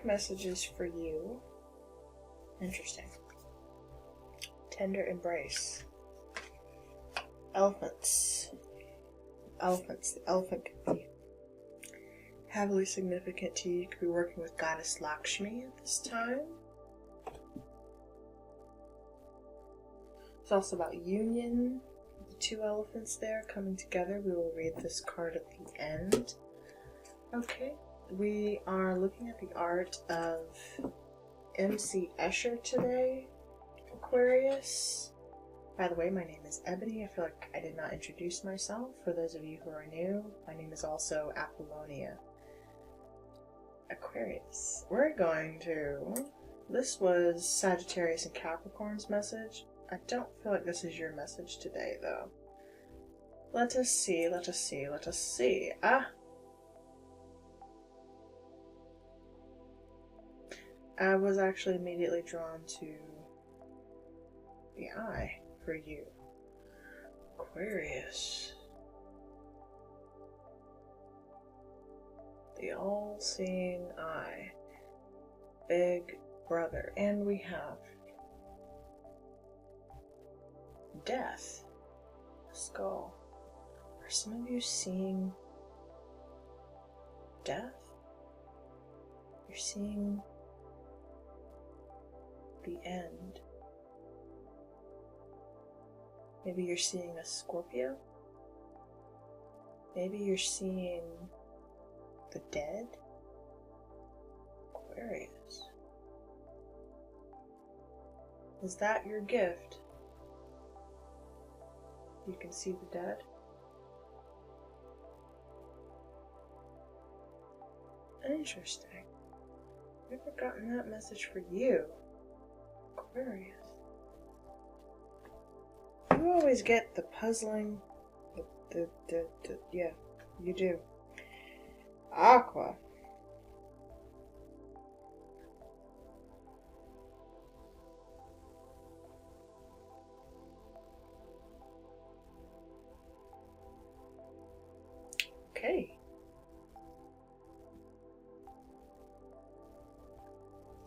quick messages for you. Interesting. Tender embrace. Elephants. Elephants. The elephant could be heavily significant to you. You could be working with Goddess Lakshmi at this time. It's also about union. The two elephants there coming together. We will read this card at the end. Okay. We are looking at the art of MC Escher today, Aquarius. By the way, my name is Ebony. I feel like I did not introduce myself. For those of you who are new, my name is also Apollonia. Aquarius. We're going to... This was Sagittarius and Capricorn's message. I don't feel like this is your message today, though. Let us see, let us see, let us see. I was actually immediately drawn to the eye for you, Aquarius. The all-seeing eye. Big brother. And we have death. Skull. Are some of you seeing death? You're seeing the end. Maybe you're seeing a Scorpio. Maybe you're seeing the dead. Aquarius. Is that your gift? You can see the dead? Interesting. I've never gotten that message for you, Aquarius. You always get the puzzling, yeah, you do. Aqua. Okay.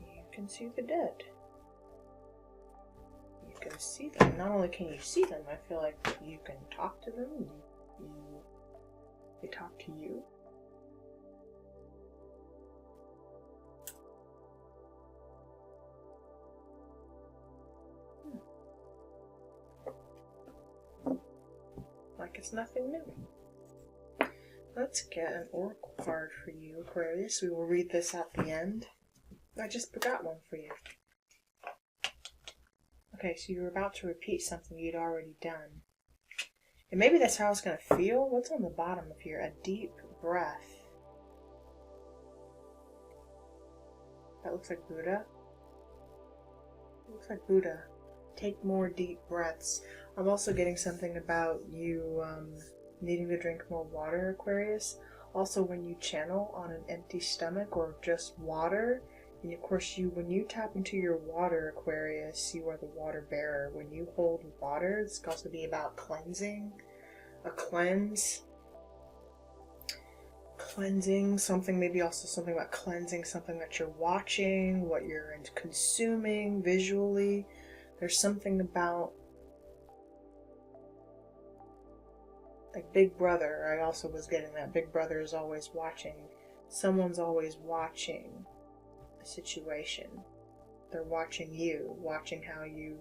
You can see the dead. You can see them. Not only can you see them, I feel like you can talk to them. They talk to you. Like it's nothing new. Let's get an oracle card for you, Aquarius. We will read this at the end. I just forgot one for you. Okay, so you're about to repeat something you'd already done. And maybe that's how it's going to feel. What's on the bottom of here? A deep breath. That looks like Buddha. It looks like Buddha. Take more deep breaths. I'm also getting something about you needing to drink more water, Aquarius. Also, when you channel on an empty stomach or just water, and of course when you tap into your water, Aquarius, you are the water bearer. When you hold water, this can also be about cleansing, a cleanse. Cleansing something, maybe also something about cleansing something that you're watching, what you're consuming visually. There's something about like Big Brother. I also was getting that. Big Brother is always watching. Someone's always watching a situation. They're watching you, watching how you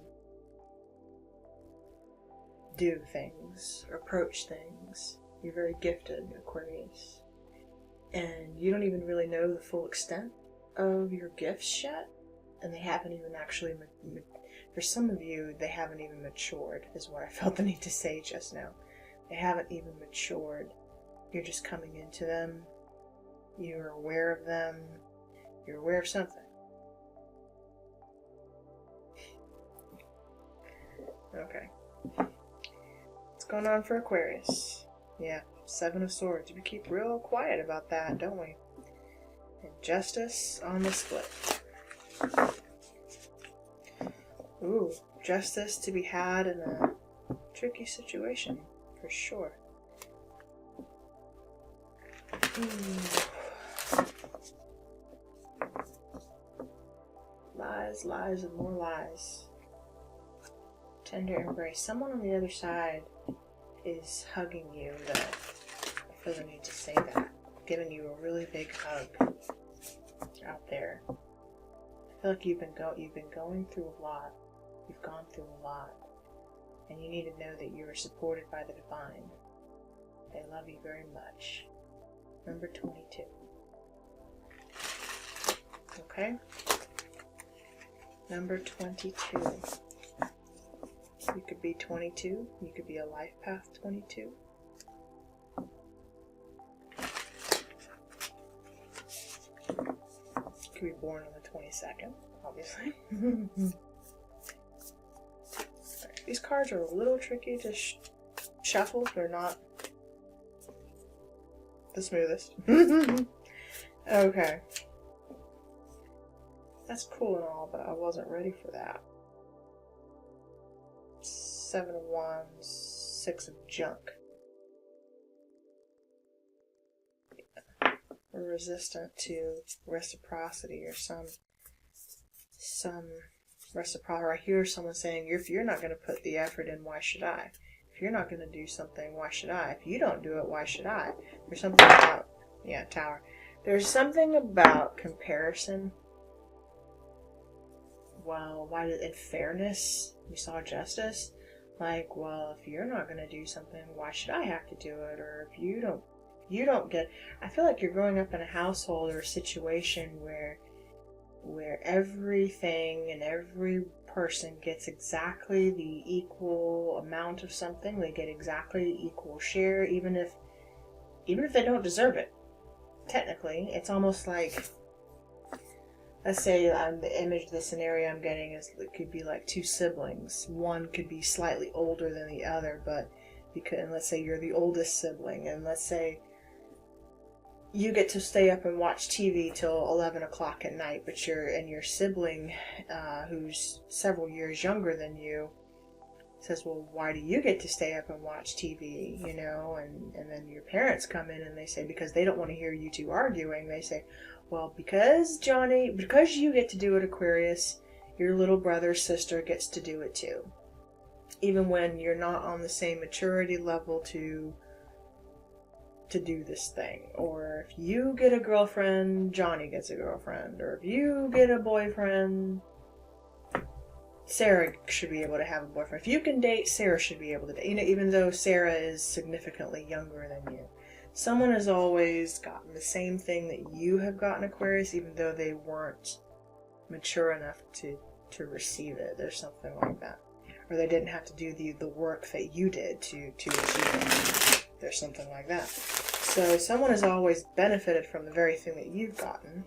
do things, approach things. You're very gifted, Aquarius. And you don't even really know the full extent of your gifts yet. And they haven't even actually, for some of you, they haven't even matured, is what I felt the need to say just now. They haven't even matured. You're just coming into them. You're aware of them. You're aware of something. Okay. What's going on for Aquarius? Yeah, Seven of Swords. We keep real quiet about that, don't we? And justice on the split. Ooh, justice to be had in a tricky situation, for sure. lies, lies, and more lies. Tender embrace. Someone on the other side is hugging you. That I feel the need to say that. Giving you a really big hug out there. I feel like you've been going through a lot. You've gone through a lot. And you need to know that you are supported by the divine. They love you very much. Number 22. Okay? Number 22. You could be 22. You could be a life path 22. You could be born on the 22nd, obviously. These cards are a little tricky to shuffle. They're not the smoothest. Okay. That's cool and all, but I wasn't ready for that. 7 of Wands, 6 of Junk. We're resistant to reciprocity or some reciprocity. I hear someone saying, if you're not going to put the effort in, why should I? If you're not going to do something, why should I? If you don't do it, why should I? There's something about, Tower. There's something about comparison. Well, why did, in fairness, we saw justice. Like, well, if you're not going to do something, why should I have to do it? Or if you don't get, I feel like you're growing up in a household or a situation where everything and every person gets exactly the equal amount of something. They get exactly the equal share, even if they don't deserve it. Technically, it's almost like, let's say the scenario I'm getting is it could be like two siblings. One could be slightly older than the other, but and let's say you're the oldest sibling, and let's say you get to stay up and watch TV till 11 o'clock at night, but your sibling, who's several years younger than you, says, well, why do you get to stay up and watch TV, and then your parents come in and they say, because they don't want to hear you two arguing, they say, well, because you get to do it, Aquarius, your little brother, sister gets to do it too. Even when you're not on the same maturity level to do this thing. Or if you get a girlfriend, Johnny gets a girlfriend. Or if you get a boyfriend, Sarah should be able to have a boyfriend. If you can date, Sarah should be able to date. Even though Sarah is significantly younger than you. Someone has always gotten the same thing that you have gotten, Aquarius, even though they weren't mature enough to receive it. There's something like that. Or they didn't have to do the work that you did to achieve it. There's something like that. So someone has always benefited from the very thing that you've gotten.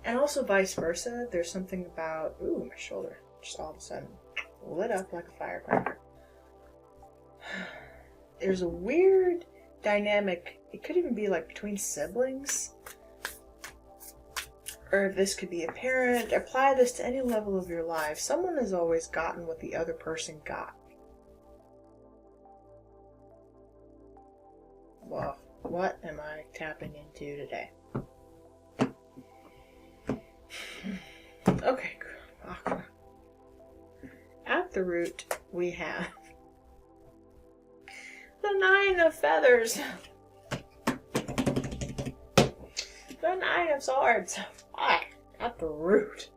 And also vice versa. There's something about, ooh, my shoulder just all of a sudden lit up like a firecracker. There's a weird dynamic. It could even be like between siblings. Or this could be a parent. Apply this to any level of your life. Someone has always gotten what the other person got. Well, what am I tapping into today? Okay. At the root, we have the 9 of Feathers. The 9 of Swords. Why? At the root.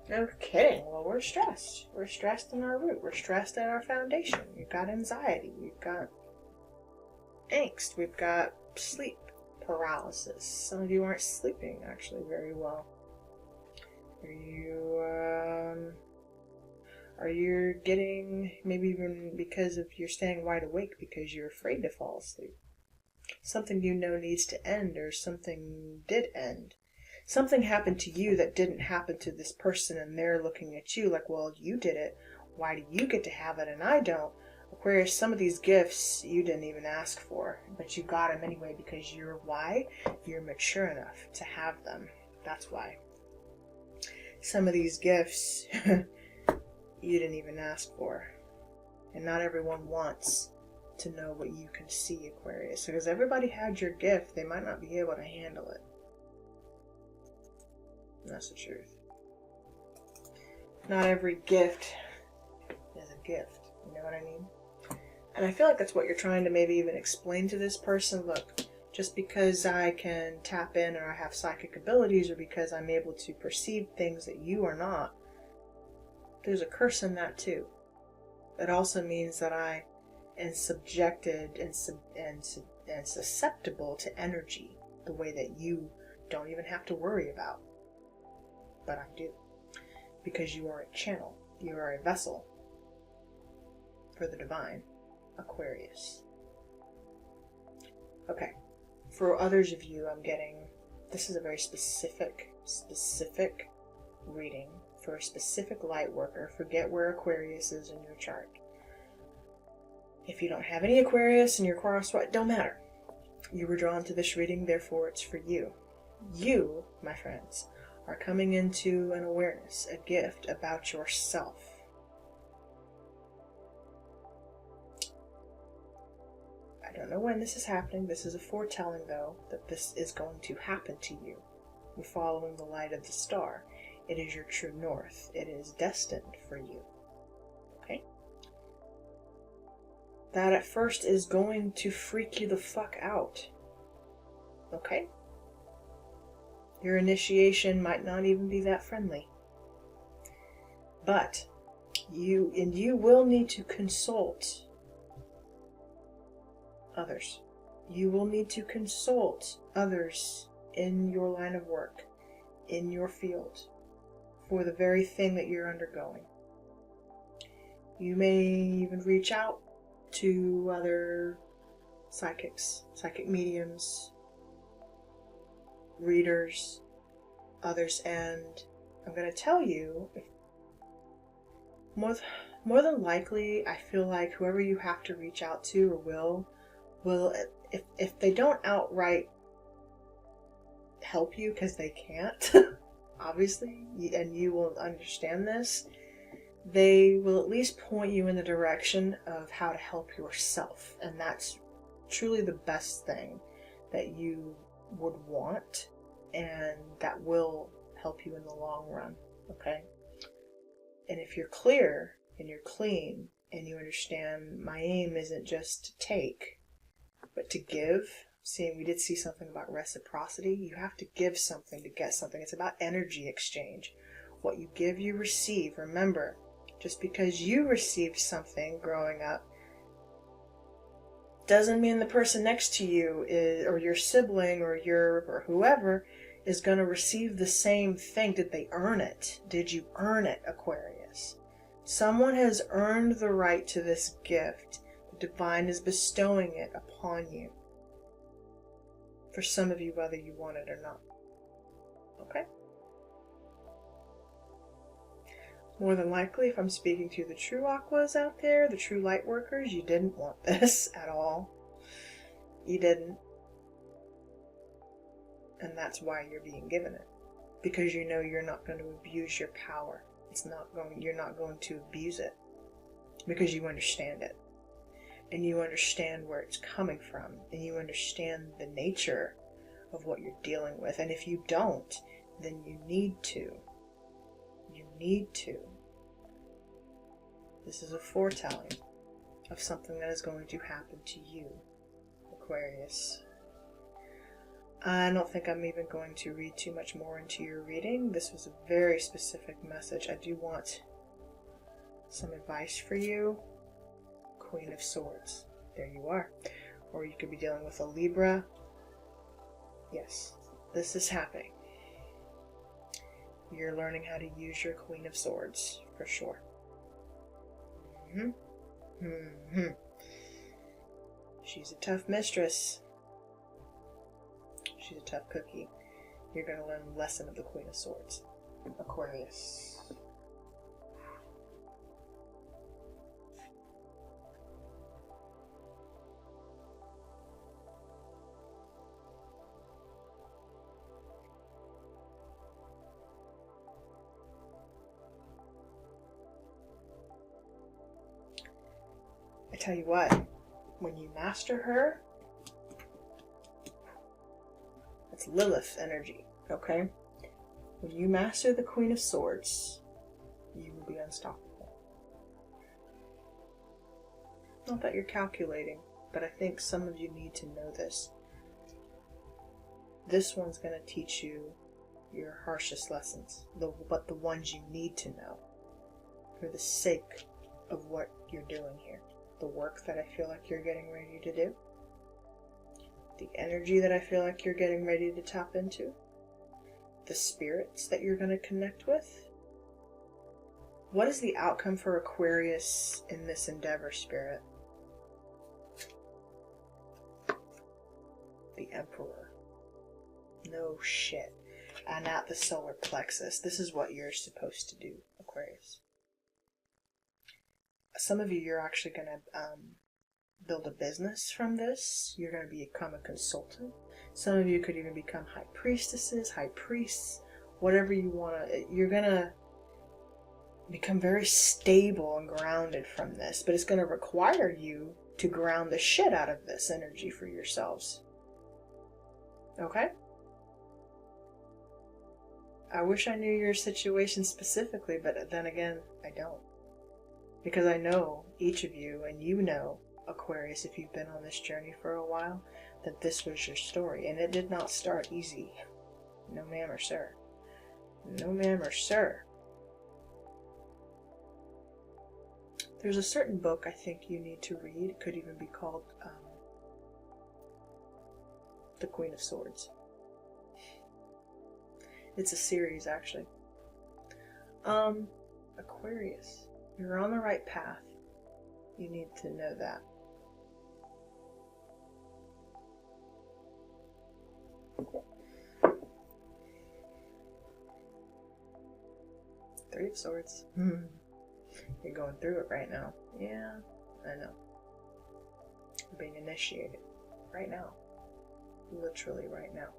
No kidding. Well, we're stressed. We're stressed in our root. We're stressed at our foundation. We've got anxiety. We've got angst. We've got sleep paralysis. Some of you aren't sleeping actually very well. Are you getting, maybe even because of you're staying wide awake because you're afraid to fall asleep? Something needs to end, or something did end. Something happened to you that didn't happen to this person, and they're looking at you like, well, you did it. Why do you get to have it and I don't? Aquarius, some of these gifts you didn't even ask for, but you got them anyway because you're mature enough to have them. That's why. Some of these gifts you didn't even ask for. And not everyone wants to know what you can see, Aquarius. Because everybody had your gift, they might not be able to handle it. And that's the truth. Not every gift is a gift. You know what I mean? And I feel like that's what you're trying to maybe even explain to this person. Look, just because I can tap in or I have psychic abilities or because I'm able to perceive things that you are not, there's a curse in that too. It also means that I am subjected and susceptible to energy the way that you don't even have to worry about. But I do. Because you are a channel. You are a vessel for the divine, Aquarius. Okay. For others of you, I'm getting, this is a very specific reading for a specific light worker. Forget where Aquarius is in your chart. If you don't have any Aquarius and you're crosswise, don't matter. You were drawn to this reading, therefore it's for you. You, my friends, are coming into an awareness, a gift about yourself. I don't know when this is happening. This is a foretelling, though, that this is going to happen to you. You're following the light of the star. It is your true north. It is destined for you. Okay? That at first is going to freak you the fuck out. Okay? Your initiation might not even be that friendly. But you will need to consult others. You will need to consult others in your line of work, in your field, for the very thing that you're undergoing. You may even reach out to other psychics, psychic mediums, readers, others, and I'm going to tell you, more than likely, I feel like whoever you have to reach out to or will if they don't outright help you, because they can't, obviously, and you will understand this, they will at least point you in the direction of how to help yourself. And that's truly the best thing that you would want, and that will help you in the long run. Okay? And if you're clear and you're clean and you understand my aim isn't just to take, but to give. Seeing we did see something about reciprocity. You have to give something to get something. It's about energy exchange. What you give, you receive. Remember, just because you received something growing up doesn't mean the person next to you is, or your sibling or whoever is going to receive the same thing. Did they earn it? Did you earn it, Aquarius? Someone has earned the right to this gift. The divine is bestowing it upon you. For some of you, whether you want it or not. Okay? More than likely, if I'm speaking to the true Aquas out there, the true light workers, you didn't want this at all. You didn't. And that's why you're being given it. Because you know you're not going to abuse your power. You're not going to abuse it. Because you understand it. And you understand where it's coming from. And you understand the nature of what you're dealing with. And if you don't, then you need to. You need to. This is a foretelling of something that is going to happen to you, Aquarius. I don't think I'm even going to read too much more into your reading. This was a very specific message. I do want some advice for you. Queen of Swords. There you are. Or you could be dealing with a Libra. Yes, this is happening. You're learning how to use your Queen of Swords, for sure. She's a tough mistress. She's a tough cookie. You're going to learn a lesson of the Queen of Swords, Aquarius. I tell you what, when you master her, it's Lilith energy, okay? When you master the Queen of Swords, you will unstoppable. Not that you're calculating, but I think some of you need to know this. This one's going to teach you your harshest lessons, but the ones you need to know for the sake of what you're doing here. The work that I feel like you're getting ready to do. The energy that I feel like you're getting ready to tap into. The spirits that you're going to connect with. What is the outcome for Aquarius in this endeavor, Spirit? The Emperor. No shit. And at the solar plexus. This is what you're supposed to do, Aquarius. Some of you, you're actually going to build a business from this. You're going to become a consultant. Some of you could even become high priestesses, high priests, whatever you want to. You're going to become very stable and grounded from this, but it's going to require you to ground the shit out of this energy for yourselves. Okay? I wish I knew your situation specifically, but then again, I don't. Because I know each of you, and you know, Aquarius, if you've been on this journey for a while, that this was your story. And it did not start easy. No ma'am or sir. No ma'am or sir. There's a certain book I think you need to read. It could even be called The Queen of Swords. It's a series, actually. Aquarius, you're on the right path. You need to know that. Three of Swords. You're going through it right now. Yeah, I know. You're being initiated right now. Literally right now.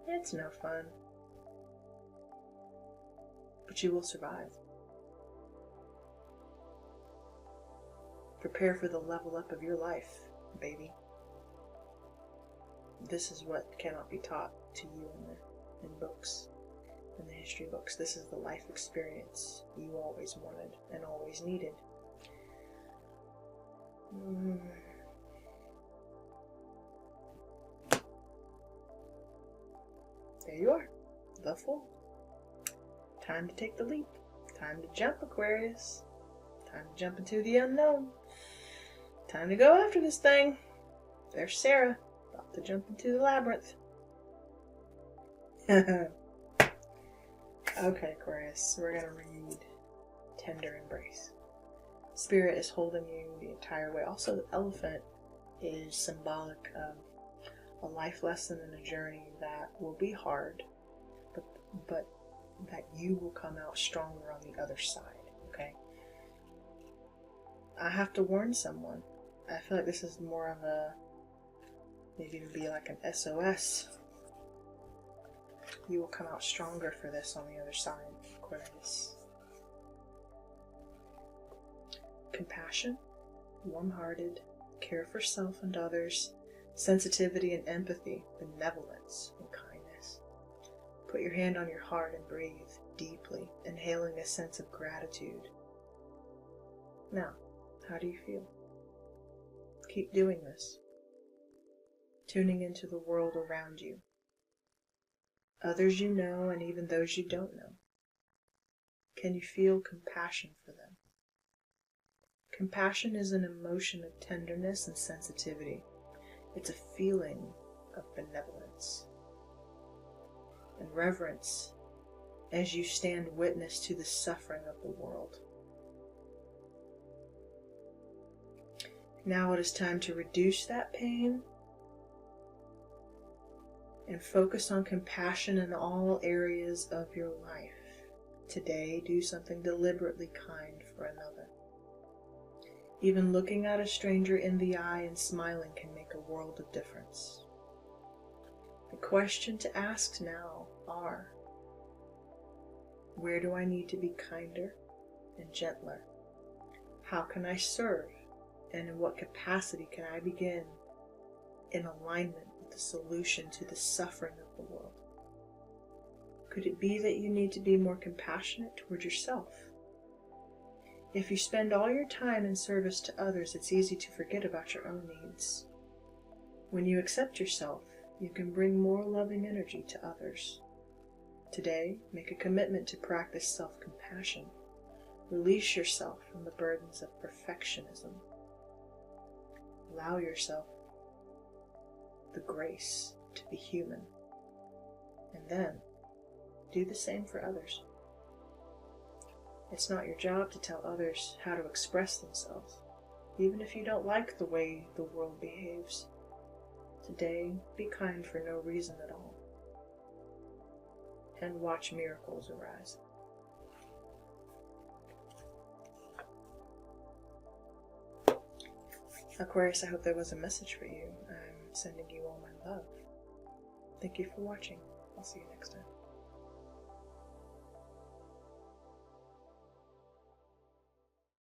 It's no fun. But you will survive. Prepare for the level up of your life, baby. This is what cannot be taught to you in books. In the history books, this is the life experience you always wanted and always needed. There you are, the Fool. Time to take the leap. Time to jump, Aquarius. Time to jump into the unknown. Time to go after this thing. There's Sarah, about to jump into the labyrinth. Okay, Aquarius, we're going to read Tender Embrace. Spirit is holding you the entire way. Also, the elephant is symbolic of a life lesson and a journey that will be hard, but that you will come out stronger on the other side, okay? I have to warn someone. I feel like this is more of a, maybe it would be like an SOS. You will come out stronger for this on the other side, Aquarius. Compassion, warm-hearted, care for self and others, sensitivity and empathy, benevolence and kindness. Put your hand on your heart and breathe deeply, inhaling a sense of gratitude. Now, how do you feel? Keep doing this. Tuning into the world around you. Others you know and even those you don't know. Can you feel compassion for them? Compassion is an emotion of tenderness and sensitivity. It's a feeling of benevolence and reverence as you stand witness to the suffering of the world. Now it is time to reduce that pain and focus on compassion in all areas of your life. Today, do something deliberately kind for another. Even looking at a stranger in the eye and smiling can make a world of difference. The question to ask now are, where do I need to be kinder and gentler? How can I serve? And in what capacity can I begin in alignment with the solution to the suffering of the world? Could it be that you need to be more compassionate toward yourself? If you spend all your time in service to others, it's easy to forget about your own needs. When you accept yourself, you can bring more loving energy to others. Today, make a commitment to practice self-compassion. Release yourself from the burdens of perfectionism. Allow yourself the grace to be human. And then, do the same for others. It's not your job to tell others how to express themselves, even if you don't like the way the world behaves. Today, be kind for no reason at all, and watch miracles arise. Aquarius, I hope there was a message for you. I'm sending you all my love. Thank you for watching. I'll see you next time.